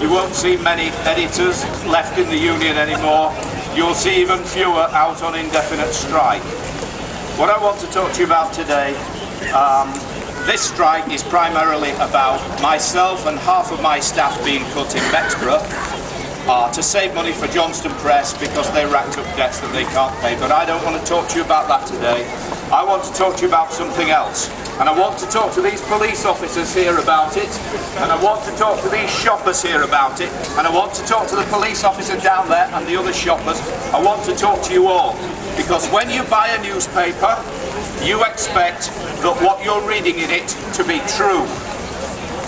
You won't see many editors left in the union anymore. You'll see even fewer out on indefinite strike. What I want to talk to you about today, this strike is primarily about myself and half of my staff being put in Bexborough to save money for Johnston Press because they racked up debts that they can't pay. But I don't want to talk to you about that today. I want to talk to you about something else. And I want to talk to these police officers here about it. And I want to talk to these shoppers here about it. And I want to talk to the police officer down there and the other shoppers. I want to talk to you all. Because when you buy a newspaper, you expect that what you're reading in it to be true.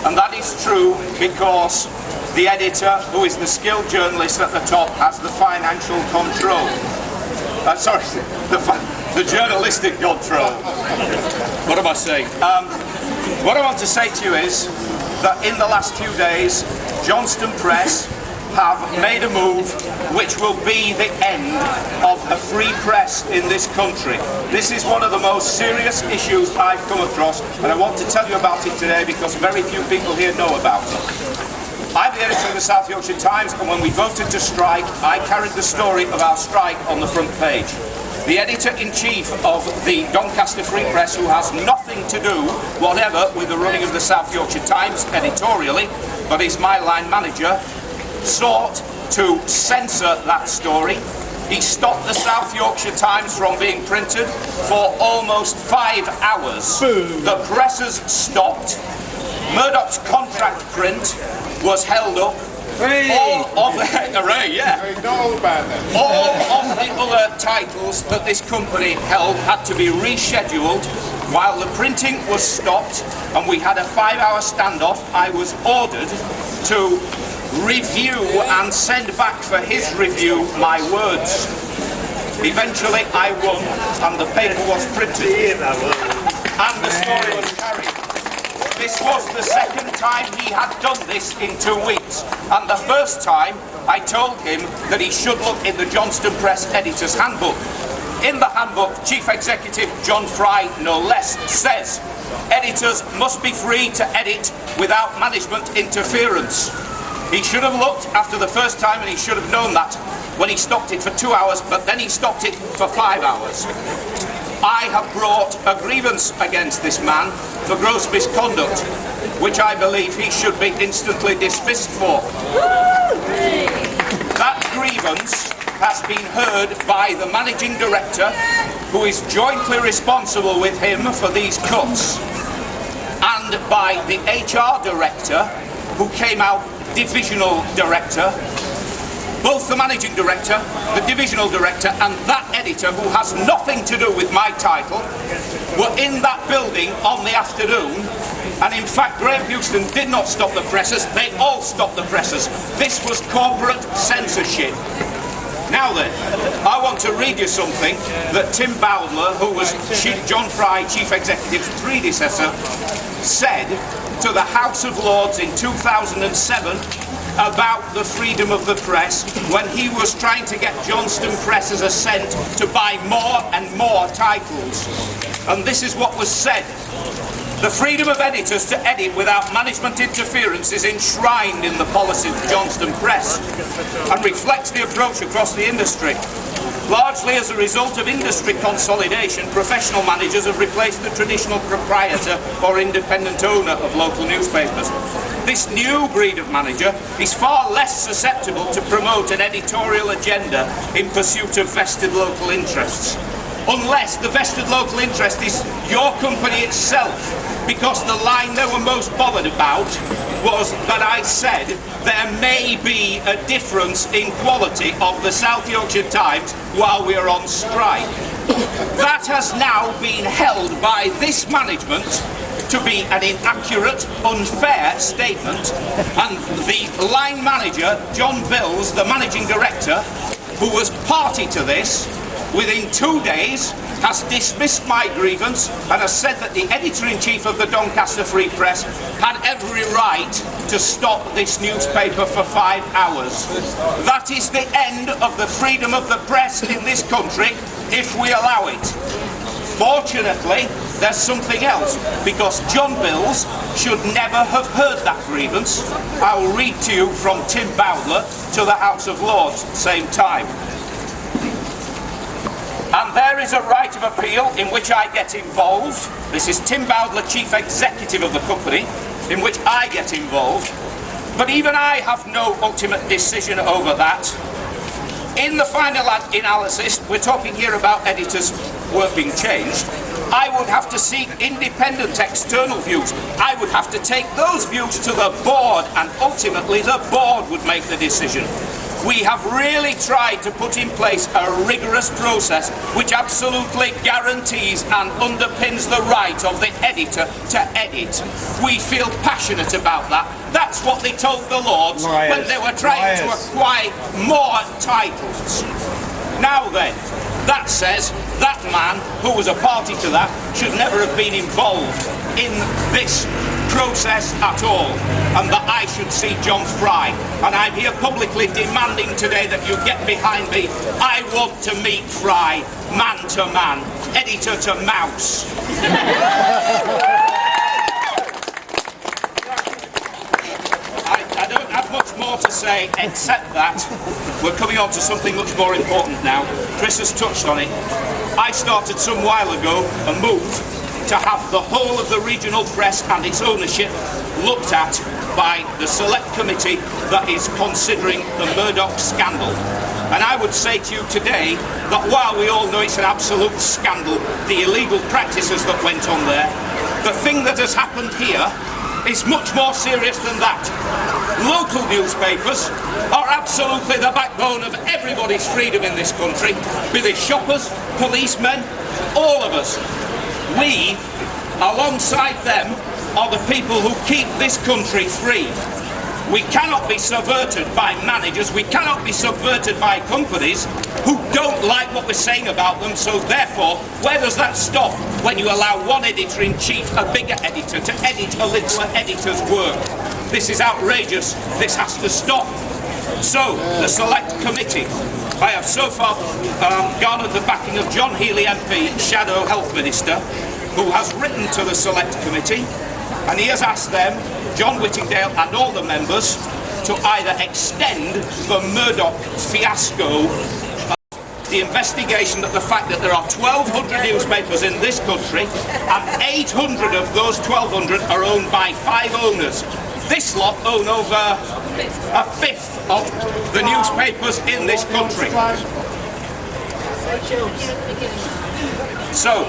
And that is true because the editor, who is the skilled journalist at the top, has the financial control. Sorry, the journalistic control. What am I saying? What I want to say to you is that in the last few days, Johnston Press have made a move which will be the end of a free press in this country. This is one of the most serious issues I've come across, and I want to tell you about it today because very few people here know about it. I'm the editor of the South Yorkshire Times, and when we voted to strike, I carried the story of our strike on the front page. The editor-in-chief of the Doncaster Free Press, who has nothing to do whatever with the running of the South Yorkshire Times editorially, but is my line manager, sought to censor that story. He stopped the South Yorkshire Times from being printed for almost 5 hours. Boom. The presses stopped. Murdoch's contract print was held up. All of the other titles that this company held had to be rescheduled while the printing was stopped, and we had a 5-hour standoff. I was ordered to review and send back for his review my words. Eventually I won, and the paper was printed and the story was carried. This was the second time he had done this in 2 weeks, and the first time I told him that he should look in the Johnston Press Editor's Handbook. In the handbook, Chief Executive John Fry, no less, says editors must be free to edit without management interference. He should have looked after the first time, and he should have known that when he stopped it for 2 hours, but then he stopped it for 5 hours. I have brought a grievance against this man for gross misconduct, which I believe he should be instantly dismissed for. That grievance has been heard by the managing director, who is jointly responsible with him for these cuts, and by the HR director, who came out divisional director. Both the managing director, the divisional director, and that editor, who has nothing to do with my title, were in that building on the afternoon. And in fact, Graham Houston did not stop the presses, they all stopped the presses. This was corporate censorship. Now then, I want to read you something that Tim Bowdler, who was John Fry, Chief Executive's predecessor, said to the House of Lords in 2007 about the freedom of the press, when he was trying to get Johnston Press's assent to buy more and more titles. And this is what was said: the freedom of editors to edit without management interference is enshrined in the policy of Johnston Press and reflects the approach across the industry. Largely as a result of industry consolidation, professional managers have replaced the traditional proprietor or independent owner of local newspapers. This new breed of manager is far less susceptible to promote an editorial agenda in pursuit of vested local interests. Unless the vested local interest is your company itself, because the line they were most bothered about was that I said there may be a difference in quality of the South Yorkshire Times while we are on strike. That has now been held by this management to be an inaccurate, unfair statement, and the line manager, John Bills, the managing director, who was party to this, within 2 days has dismissed my grievance and has said that the editor-in-chief of the Doncaster Free Press had every right to stop this newspaper for 5 hours. That is the end of the freedom of the press in this country if we allow it. Fortunately, there's something else, because John Bills should never have heard that grievance. I will read to you from Tim Bowdler to the House of Lords, same time. And there is a right of appeal in which I get involved. This is Tim Bowdler, Chief Executive of the company, in which I get involved. But even I have no ultimate decision over that. In the final analysis, we're talking here about editors' work being changed, I would have to seek independent external views. I would have to take those views to the board, and ultimately the board would make the decision. We have really tried to put in place a rigorous process which absolutely guarantees and underpins the right of the editor to edit. We feel passionate about that. That's what they told the Lords when they were trying to acquire more titles. Now then, that says that man who was a party to that should never have been involved in this process at all, and that I should see John Fry. And I'm here publicly demanding today that you get behind me. I want to meet Fry, man to man, editor to mouse. I don't have much more to say except that we're coming on to something much more important now. Chris has touched on it. I started some while ago a move to have the whole of the regional press and its ownership looked at by the select committee that is considering the Murdoch scandal. And I would say to you today that while we all know it's an absolute scandal, the illegal practices that went on there, the thing that has happened here is much more serious than that. Local newspapers are absolutely the backbone of everybody's freedom in this country, be they shoppers, policemen, all of us. We, alongside them, are the people who keep this country free. We cannot be subverted by managers, we cannot be subverted by companies who don't like what we're saying about them, so therefore, where does that stop when you allow one editor-in-chief, a bigger editor, to edit a littler editor's work? This is outrageous, this has to stop. So, the Select Committee, I have so far garnered the backing of John Healey MP, Shadow Health Minister, who has written to the Select Committee, and he has asked them, John Whittingdale and all the members, to either extend the Murdoch fiasco, the investigation, that the fact that there are 1,200 newspapers in this country and 800 of those 1,200 are owned by 5 owners. This lot own over a fifth of the newspapers in this country. So,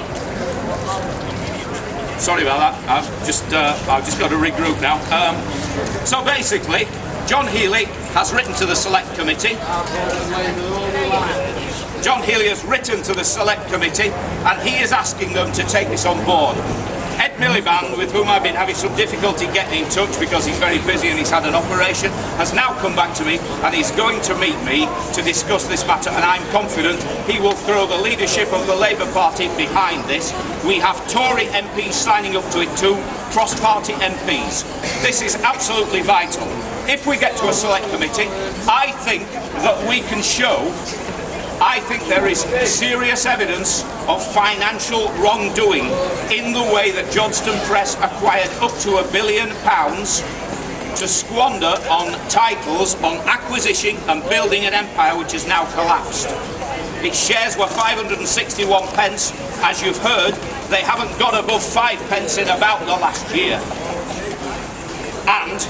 sorry about that, I've just got to regroup now. So basically, John Healey has written to the Select Committee. John Healey has written to the Select Committee, and he is asking them to take this on board. Ed Miliband, with whom I've been having some difficulty getting in touch because he's very busy and he's had an operation, has now come back to me and he's going to meet me to discuss this matter, and I'm confident he will throw the leadership of the Labour Party behind this. We have Tory MPs signing up to it too, cross-party MPs. This is absolutely vital. If we get to a Select Committee, I think that we can show there is serious evidence of financial wrongdoing in the way that Johnston Press acquired up to £1 billion to squander on titles, on acquisition and building an empire which has now collapsed. Its shares were 561 pence. As you've heard, they haven't got above 5 pence in about the last year. And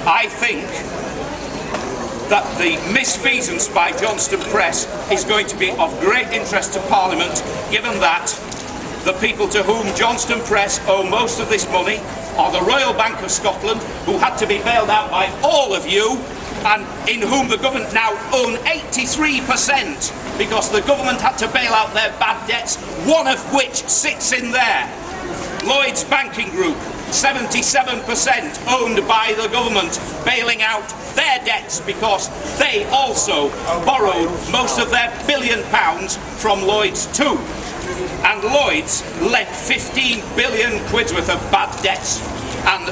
I think that the misfeasance by Johnston Press is going to be of great interest to Parliament, given that the people to whom Johnston Press owe most of this money are the Royal Bank of Scotland, who had to be bailed out by all of you, and in whom the government now own 83%, because the government had to bail out their bad debts, one of which sits in there. Lloyds Banking Group, 77% owned by the government, bailing out their debts because they also borrowed most of their £1 billion from Lloyds too. And Lloyds lent 15 billion quid's worth of bad debts, and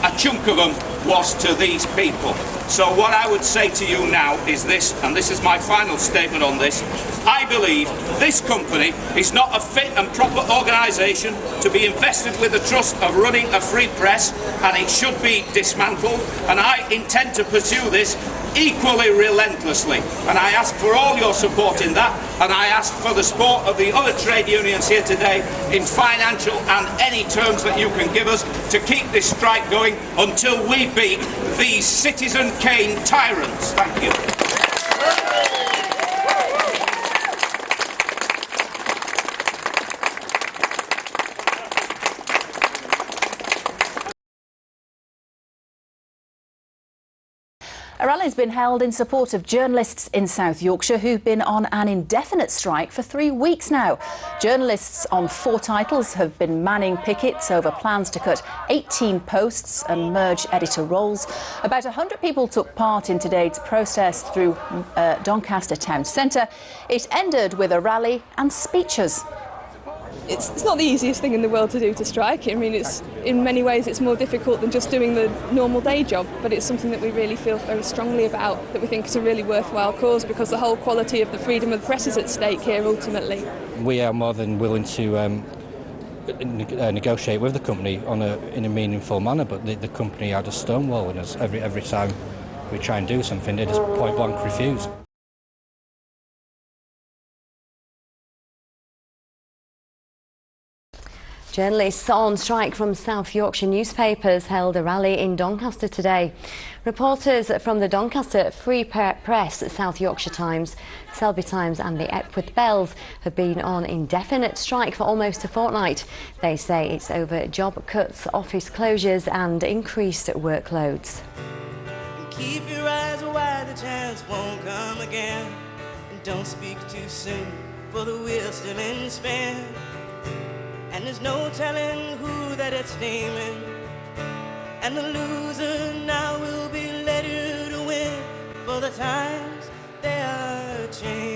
a chunk of them was to these people. So what I would say to you now is this, and this is my final statement on this. I believe this company is not a fit and proper organisation to be invested with the trust of running a free press, and it should be dismantled, and I intend to pursue this equally relentlessly, and I ask for all your support in that, and I ask for the support of the other trade unions here today in financial and any terms that you can give us to keep this strike going until we beat these Citizen Kane tyrants. Thank you. A rally has been held in support of journalists in South Yorkshire who've been on an indefinite strike for 3 weeks now. Journalists on 4 titles have been manning pickets over plans to cut 18 posts and merge editor roles. About 100 people took part in today's protest through Doncaster Town Centre. It ended with a rally and speeches. It's not the easiest thing in the world to do, to strike. I mean, in many ways it's more difficult than just doing the normal day job, but it's something that we really feel very strongly about, that we think is a really worthwhile cause, because the whole quality of the freedom of the press is at stake here ultimately. We are more than willing to negotiate with the company in a meaningful manner, but the company are just stonewalling us every time we try and do something. They just point blank refuse. Journalists on strike from South Yorkshire newspapers held a rally in Doncaster today. Reporters from the Doncaster Free Press, South Yorkshire Times, Selby Times and the Epworth Bells have been on indefinite strike for almost a fortnight. They say it's over job cuts, office closures and increased workloads. Keep your eyes wide, the chance won't come again. And don't speak too soon, for the wheel's still in span. And there's no telling who that it's naming. And the loser now will be later to win, for the times they are changing.